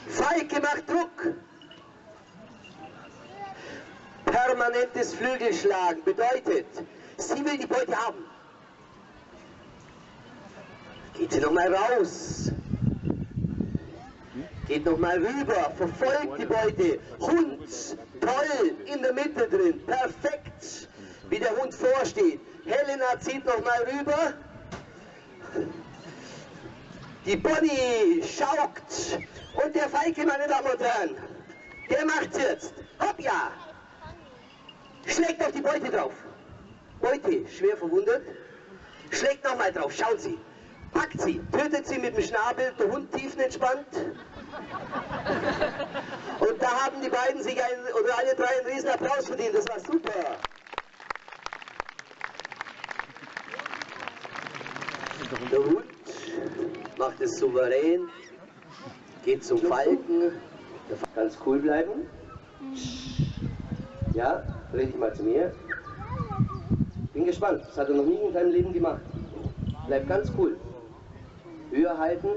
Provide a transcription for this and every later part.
Falke macht Druck. Permanentes Flügelschlagen bedeutet, sie will die Beute haben. Geht sie nochmal raus. Geht nochmal rüber, verfolgt die Beute. Hund, toll, in der Mitte drin, perfekt, wie der Hund vorsteht. Helena zieht nochmal rüber. Die Bonnie schaukt. Und der Falke, meine Damen und Herren, der macht's jetzt. Hopp, ja. Schlägt auf die Beute drauf. Beute, schwer verwundet. Schlägt nochmal drauf, schauen Sie. Packt sie, tötet sie mit dem Schnabel, der Hund tiefenentspannt. Und da haben die beiden sich oder alle drei einen riesen Applaus verdient, das war super. Der Hund macht es souverän, geht zum Falken, ganz cool bleiben. Ja, dreh dich mal zu mir. Bin gespannt, das hat er noch nie in seinem Leben gemacht. Bleib ganz cool. Höher halten,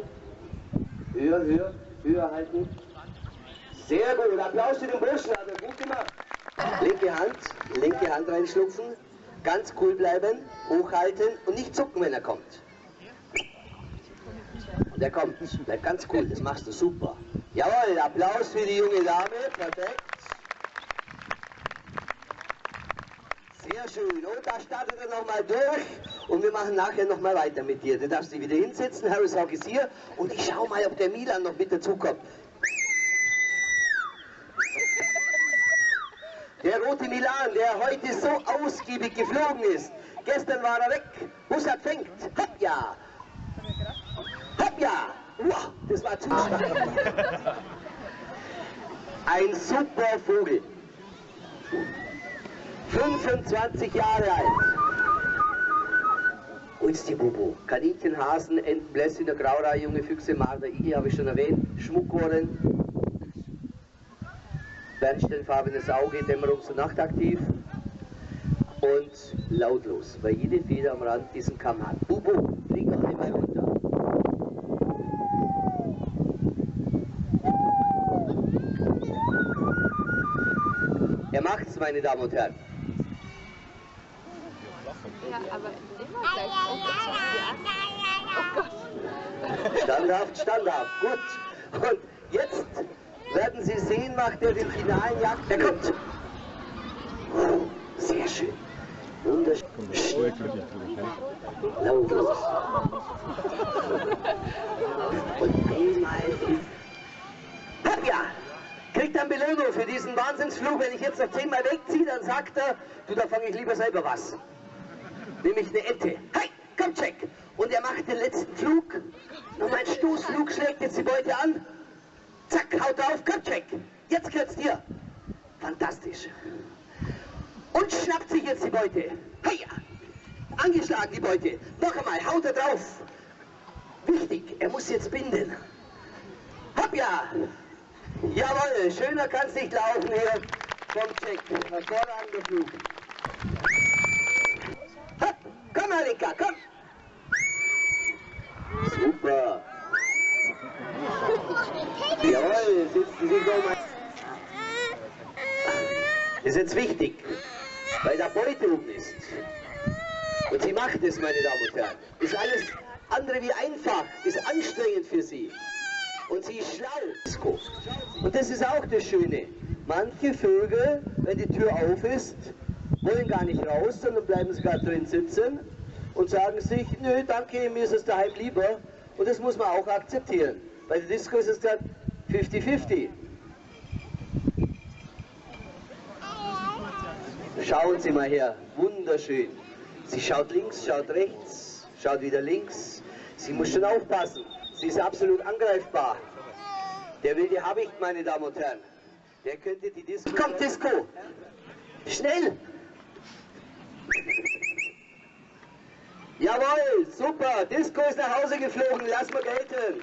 höher, höher, höher halten. Sehr gut, Applaus für den Burschen, hat er gut gemacht. Linke Hand reinschlupfen, ganz cool bleiben, hochhalten und nicht zucken, wenn er kommt. Und er kommt, bleib ganz cool, das machst du super. Jawohl, Applaus für die junge Dame, perfekt. Sehr schön, und da startet er nochmal durch und wir machen nachher nochmal weiter mit dir. Du darfst dich wieder hinsetzen, Harris Hawk ist hier und ich schau mal, ob der Milan noch mit dazukommt. Der rote Milan, der heute so ausgiebig geflogen ist. Gestern war er weg, Bussard fängt, hopp ja, hopp ja, wow, das war zu stark. Ein super Vogel. 25 Jahre alt. Ulsti-Bubu, Kaninchen, Hasen, Enten, Blässhühner, Graureihe, junge Füchse, Marder, Igel habe ich schon erwähnt, Schmuckohren, bernsteinfarbenes Auge, dämmerungs- und nachtaktiv und lautlos, weil jede Feder am Rand diesen Kamm hat. Bubu, flieg noch einmal runter. Er macht's, meine Damen und Herren. Ja, aber immer gleich. Oh Gott. Standhaft, standhaft, gut. Und jetzt werden Sie sehen, macht er den finalen Jagd. Er kommt. Sehr schön. Wunderschön. Lautlos. Und einmal. Hopp ja! Kriegt dann Belohnung für diesen Wahnsinnsflug. Wenn ich jetzt noch 10-mal wegziehe, dann sagt er, du, da fange ich lieber selber was. Nämlich eine Ente. Hey, komm, check. Und er macht den letzten Flug. Nochmal einen Stoßflug, schlägt jetzt die Beute an. Zack, haut drauf, komm, check. Jetzt gehört's dir. Fantastisch. Und schnappt sich jetzt die Beute. Hey, ja. Angeschlagen die Beute. Noch einmal, haut er drauf. Wichtig, er muss jetzt binden. Hopp, ja. Jawohl, schöner kann's nicht laufen hier vom Check. Hervorragender Flug. Hopp, komm Annika, komm. Super. Jawohl, sitzen Sie doch mal. Das ist jetzt wichtig, weil da Beute oben ist. Und sie macht es, meine Damen und Herren. Ist alles andere wie einfach, ist anstrengend für sie. Und sie ist schlau. Und das ist auch das Schöne. Manche Vögel, wenn die Tür auf ist, wollen gar nicht raus, sondern bleiben sogar drin sitzen und sagen sich, nö, danke, mir ist es daheim lieber. Und das muss man auch akzeptieren. Bei der Disco ist es gerade 50-50. Schauen Sie mal her, wunderschön. Sie schaut links, schaut rechts, schaut wieder links. Sie muss schon aufpassen. Sie ist absolut angreifbar. Der wilde Habicht, meine Damen und Herren, der könnte die Disco... Kommt, Disco! Schnell! Jawohl, super! Disco ist nach Hause geflogen, lass mal gelten!